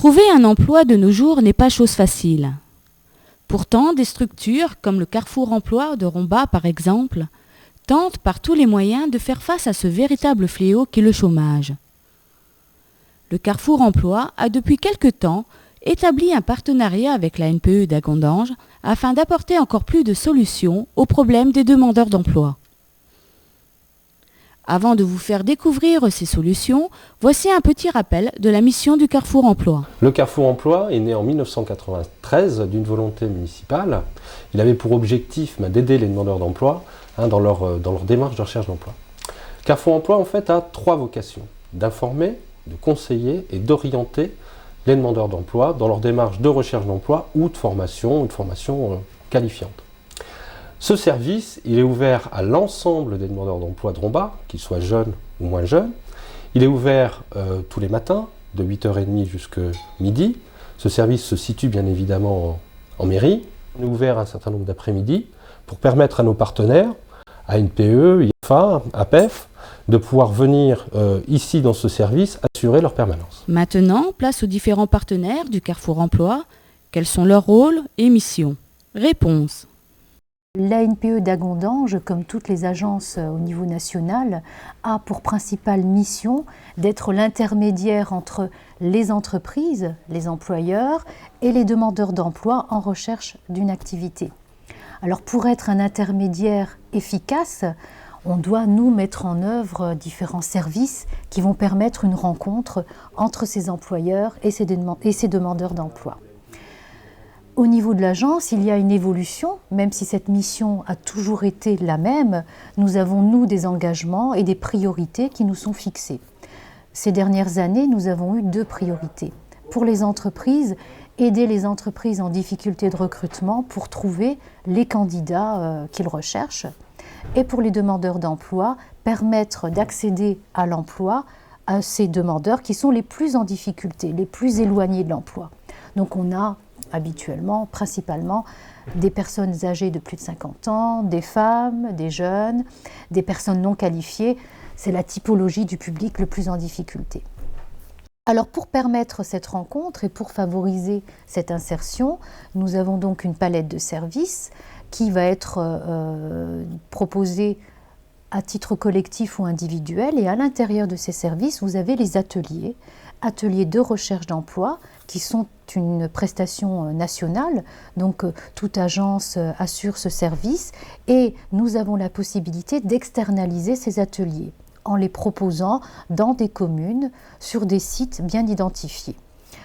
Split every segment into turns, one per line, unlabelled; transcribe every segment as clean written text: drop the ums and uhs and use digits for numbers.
Trouver un emploi de nos jours n'est pas chose facile. Pourtant, des structures comme le Carrefour Emploi de Romba par exemple, tentent par tous les moyens de faire face à ce véritable fléau qu'est le chômage. Le Carrefour Emploi a depuis quelque temps établi un partenariat avec la NPE d'Agondange afin d'apporter encore plus de solutions aux problèmes des demandeurs d'emploi. Avant de vous faire découvrir ces solutions, voici un petit rappel de la mission du Carrefour Emploi.
Le Carrefour Emploi est né en 1993 d'une volonté municipale. Il avait pour objectif d'aider les demandeurs d'emploi dans leur démarche de recherche d'emploi. Carrefour Emploi en fait a trois vocations: d'informer, de conseiller et d'orienter les demandeurs d'emploi dans leur démarche de recherche d'emploi ou de formation qualifiante. Ce service, il est ouvert à l'ensemble des demandeurs d'emploi de Romba, qu'ils soient jeunes ou moins jeunes. Il est ouvert tous les matins, de 8h30 jusqu'à midi. Ce service se situe bien évidemment en mairie. Il est ouvert un certain nombre d'après-midi pour permettre à nos partenaires, à NPE, IFA, APEF, de pouvoir venir ici dans ce service assurer leur permanence.
Maintenant, place aux différents partenaires du Carrefour Emploi. Quels sont leurs rôles et missions? Réponse.
L'ANPE d'Agondange, comme toutes les agences au niveau national, a pour principale mission d'être l'intermédiaire entre les entreprises, les employeurs et les demandeurs d'emploi en recherche d'une activité. Alors pour être un intermédiaire efficace, on doit nous mettre en œuvre différents services qui vont permettre une rencontre entre ces employeurs et ces demandeurs d'emploi. Au niveau de l'agence, il y a une évolution, même si cette mission a toujours été la même, nous avons, nous, des engagements et des priorités qui nous sont fixées. Ces dernières années, nous avons eu deux priorités. Pour les entreprises, aider les entreprises en difficulté de recrutement pour trouver les candidats qu'ils recherchent. Et pour les demandeurs d'emploi, permettre d'accéder à l'emploi à ces demandeurs qui sont les plus en difficulté, les plus éloignés de l'emploi. Donc on a habituellement, principalement, des personnes âgées de plus de 50 ans, des femmes, des jeunes, des personnes non qualifiées. C'est la typologie du public le plus en difficulté. Alors pour permettre cette rencontre et pour favoriser cette insertion, nous avons donc une palette de services qui va être proposée à titre collectif ou individuel. Et à l'intérieur de ces services, vous avez les ateliers de recherche d'emploi qui sont une prestation nationale, donc toute agence assure ce service et nous avons la possibilité d'externaliser ces ateliers en les proposant dans des communes sur des sites bien identifiés.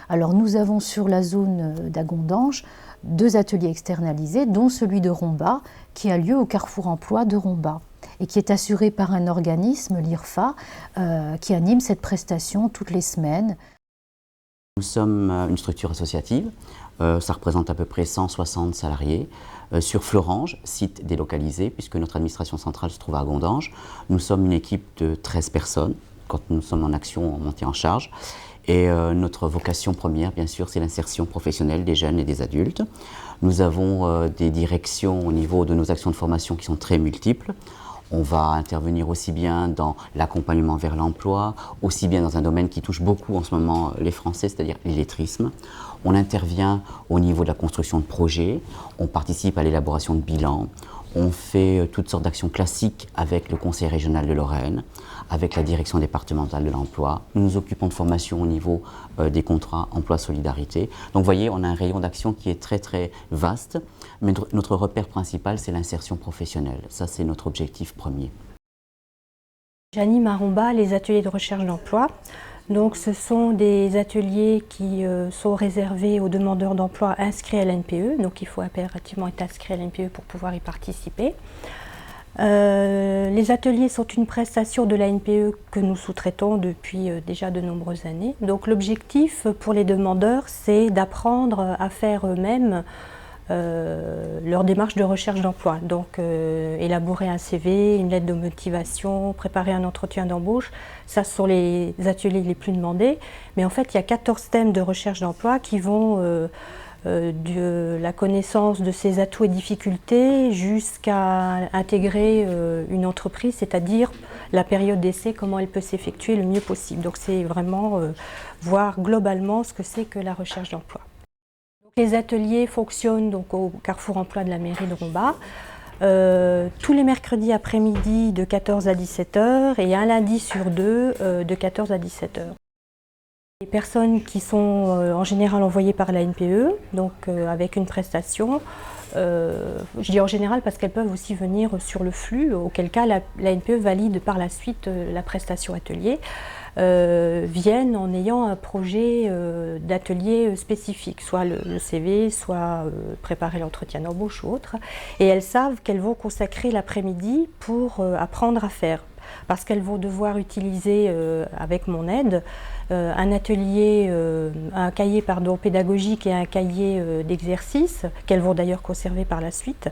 Alors nous avons sur la zone d'Agondange deux ateliers externalisés, dont celui de Romba qui a lieu au Carrefour Emploi de Romba et qui est assuré par un organisme, l'IRFA, qui anime cette prestation toutes les semaines.
Nous sommes une structure associative, ça représente à peu près 160 salariés. Sur Florange, site délocalisé, puisque notre administration centrale se trouve à Agondange. Nous sommes une équipe de 13 personnes, quand nous sommes en action, montée en charge. Et notre vocation première, bien sûr, c'est l'insertion professionnelle des jeunes et des adultes. Nous avons des directions au niveau de nos actions de formation qui sont très multiples. On va intervenir aussi bien dans l'accompagnement vers l'emploi, aussi bien dans un domaine qui touche beaucoup en ce moment les Français, c'est-à-dire l'illettrisme. On intervient au niveau de la construction de projets, on participe à l'élaboration de bilans, on fait toutes sortes d'actions classiques avec le Conseil régional de Lorraine, avec la direction départementale de l'emploi. Nous nous occupons de formation au niveau des contrats emploi-solidarité. Donc vous voyez, on a un rayon d'action qui est très très vaste, mais notre repère principal, c'est l'insertion professionnelle. Ça, c'est notre objectif premier.
J'anime à Romba les ateliers de recherche d'emploi. Donc ce sont des ateliers qui sont réservés aux demandeurs d'emploi inscrits à l'ANPE. Donc il faut impérativement être inscrit à l'ANPE pour pouvoir y participer. Les ateliers sont une prestation de l'ANPE que nous sous-traitons depuis déjà de nombreuses années. Donc l'objectif pour les demandeurs, c'est d'apprendre à faire eux-mêmes leur démarche de recherche d'emploi. Donc élaborer un CV, une lettre de motivation, préparer un entretien d'embauche, ça ce sont les ateliers les plus demandés. Mais en fait, il y a 14 thèmes de recherche d'emploi qui vont de la connaissance de ses atouts et difficultés jusqu'à intégrer une entreprise, c'est-à-dire la période d'essai, comment elle peut s'effectuer le mieux possible. Donc c'est vraiment voir globalement ce que c'est que la recherche d'emploi. Les ateliers fonctionnent donc au Carrefour Emploi de la mairie de Rombas, tous les mercredis après-midi de 14 à 17 h et un lundi sur deux de 14 à 17 h. Les personnes qui sont en général envoyées par la NPE, donc avec une prestation, je dis en général parce qu'elles peuvent aussi venir sur le flux, auquel cas la NPE valide par la suite la prestation atelier, viennent en ayant un projet d'atelier spécifique, soit le CV, soit préparer l'entretien d'embauche ou autre, et elles savent qu'elles vont consacrer l'après-midi pour apprendre à faire, parce qu'elles vont devoir utiliser avec mon aide un atelier, un cahier pédagogique et un cahier d'exercice qu'elles vont d'ailleurs conserver par la suite.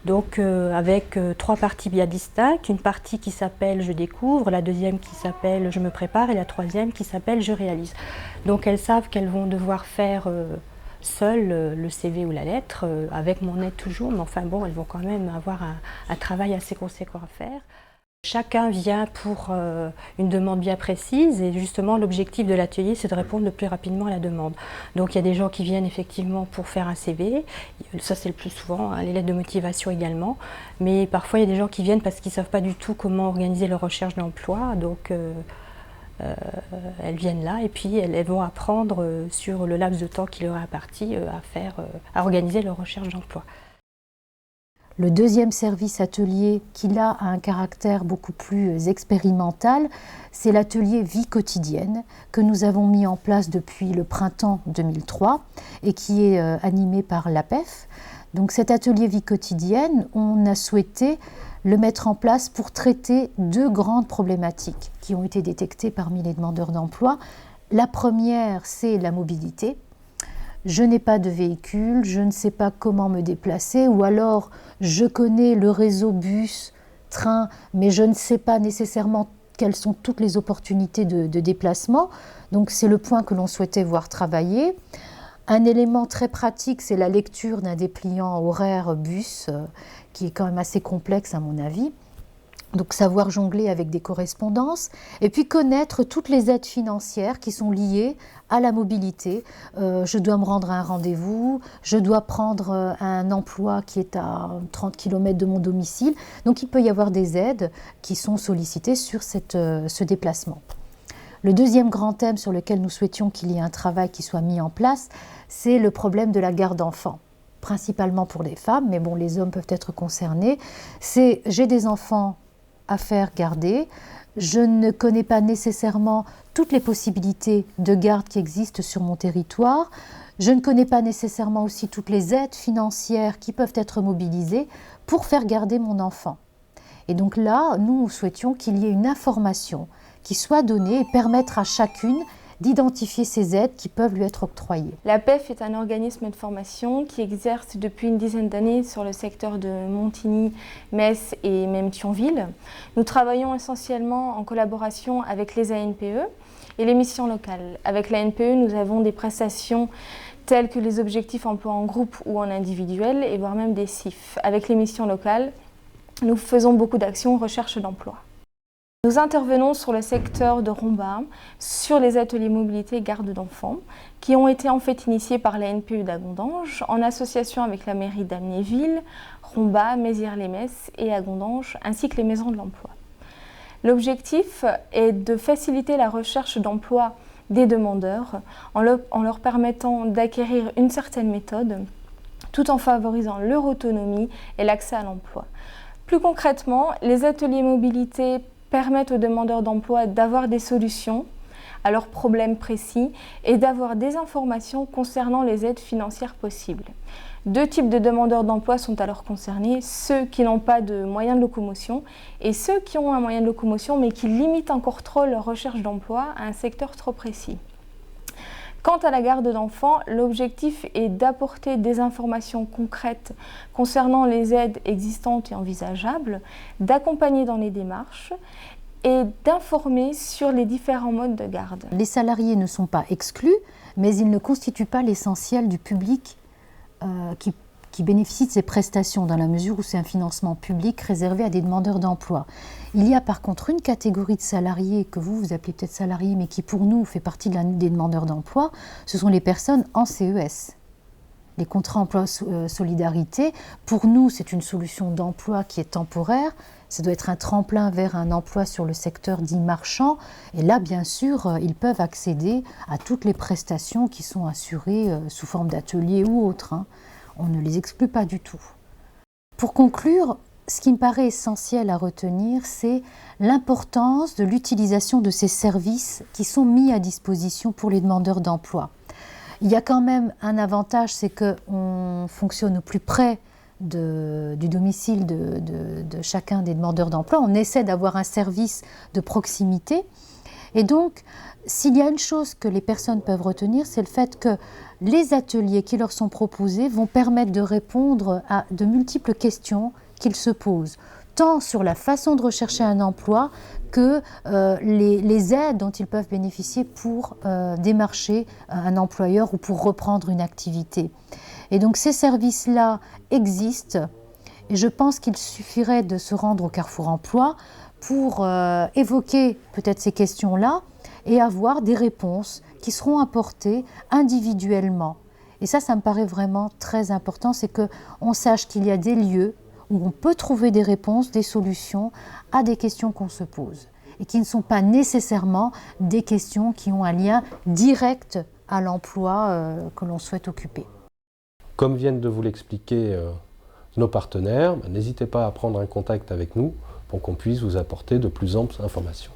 Donc avec 3 parties bien distinctes, une partie qui s'appelle « Je découvre », la deuxième qui s'appelle « Je me prépare » et la troisième qui s'appelle « Je réalise ». Donc elles savent qu'elles vont devoir faire seules le CV ou la lettre, avec mon aide toujours, mais enfin bon, elles vont quand même avoir un travail assez conséquent à faire. Chacun vient pour une demande bien précise et justement l'objectif de l'atelier c'est de répondre le plus rapidement à la demande. Donc il y a des gens qui viennent effectivement pour faire un CV, ça c'est le plus souvent, hein, les lettres de motivation également, mais parfois il y a des gens qui viennent parce qu'ils ne savent pas du tout comment organiser leur recherche d'emploi, donc elles viennent là et puis elles vont apprendre sur le laps de temps qui leur est imparti à organiser leur recherche d'emploi.
Le deuxième service atelier qui là a un caractère beaucoup plus expérimental, c'est l'atelier vie quotidienne que nous avons mis en place depuis le printemps 2003 et qui est animé par l'APEF. Donc cet atelier vie quotidienne, on a souhaité le mettre en place pour traiter 2 grandes problématiques qui ont été détectées parmi les demandeurs d'emploi. La première, c'est la mobilité. Je n'ai pas de véhicule, je ne sais pas comment me déplacer, ou alors je connais le réseau bus, train, mais je ne sais pas nécessairement quelles sont toutes les opportunités de déplacement. Donc c'est le point que l'on souhaitait voir travailler. Un élément très pratique, c'est la lecture d'un dépliant horaire bus, qui est quand même assez complexe à mon avis. Donc savoir jongler avec des correspondances et puis connaître toutes les aides financières qui sont liées à la mobilité. Je dois me rendre à un rendez-vous, je dois prendre un emploi qui est à 30 km de mon domicile. Donc il peut y avoir des aides qui sont sollicitées sur ce déplacement. Le deuxième grand thème sur lequel nous souhaitions qu'il y ait un travail qui soit mis en place, c'est le problème de la garde d'enfants. Principalement pour les femmes, mais bon, les hommes peuvent être concernés. C'est j'ai des enfants à faire garder. Je ne connais pas nécessairement toutes les possibilités de garde qui existent sur mon territoire. Je ne connais pas nécessairement aussi toutes les aides financières qui peuvent être mobilisées pour faire garder mon enfant. Et donc là, nous souhaitions qu'il y ait une information qui soit donnée et permettre à chacune d'identifier ces aides qui peuvent lui être octroyées.
L'APEF est un organisme de formation qui exerce depuis une dizaine d'années sur le secteur de Montigny, Metz et même Thionville. Nous travaillons essentiellement en collaboration avec les ANPE et les missions locales. Avec l'ANPE, nous avons des prestations telles que les objectifs emploi en groupe ou en individuel et voire même des CIF. Avec les missions locales, nous faisons beaucoup d'actions recherche d'emploi. Nous intervenons sur le secteur de Rombas, sur les ateliers mobilité et garde d'enfants, qui ont été en fait initiés par la NPE d'Agondange, en association avec la mairie d'Amnéville, Rombas, Mézières-les-Messes et Agondange, ainsi que les maisons de l'emploi. L'objectif est de faciliter la recherche d'emploi des demandeurs, en leur permettant d'acquérir une certaine méthode, tout en favorisant leur autonomie et l'accès à l'emploi. Plus concrètement, les ateliers mobilité permettent aux demandeurs d'emploi d'avoir des solutions à leurs problèmes précis et d'avoir des informations concernant les aides financières possibles. 2 types de demandeurs d'emploi sont alors concernés, ceux qui n'ont pas de moyens de locomotion et ceux qui ont un moyen de locomotion mais qui limitent encore trop leur recherche d'emploi à un secteur trop précis. Quant à la garde d'enfants, l'objectif est d'apporter des informations concrètes concernant les aides existantes et envisageables, d'accompagner dans les démarches et d'informer sur les différents modes de garde.
Les salariés ne sont pas exclus, mais ils ne constituent pas l'essentiel du public qui bénéficie de ces prestations, dans la mesure où c'est un financement public réservé à des demandeurs d'emploi. Il y a par contre une catégorie de salariés que vous appelez peut-être salariés, mais qui pour nous fait partie des demandeurs d'emploi, ce sont les personnes en CES. Les contrats emploi solidarité, pour nous, c'est une solution d'emploi qui est temporaire. Ça doit être un tremplin vers un emploi sur le secteur dit marchand. Et là, bien sûr, ils peuvent accéder à toutes les prestations qui sont assurées sous forme d'atelier ou autres. On ne les exclut pas du tout. Pour conclure, ce qui me paraît essentiel à retenir, c'est l'importance de l'utilisation de ces services qui sont mis à disposition pour les demandeurs d'emploi. Il y a quand même un avantage, c'est qu'on fonctionne au plus près du domicile de chacun des demandeurs d'emploi. On essaie d'avoir un service de proximité. Et donc, s'il y a une chose que les personnes peuvent retenir, c'est le fait que les ateliers qui leur sont proposés vont permettre de répondre à de multiples questions qu'ils se posent, tant sur la façon de rechercher un emploi que les aides dont ils peuvent bénéficier pour démarcher un employeur ou pour reprendre une activité. Et donc ces services-là existent et je pense qu'il suffirait de se rendre au Carrefour Emploi pour évoquer peut-être ces questions-là et avoir des réponses qui seront apportées individuellement. Et ça me paraît vraiment très important, c'est qu'on sache qu'il y a des lieux où on peut trouver des réponses, des solutions à des questions qu'on se pose et qui ne sont pas nécessairement des questions qui ont un lien direct à l'emploi que l'on souhaite occuper.
Comme viennent de vous l'expliquer nos partenaires, n'hésitez pas à prendre un contact avec nous pour qu'on puisse vous apporter de plus amples informations.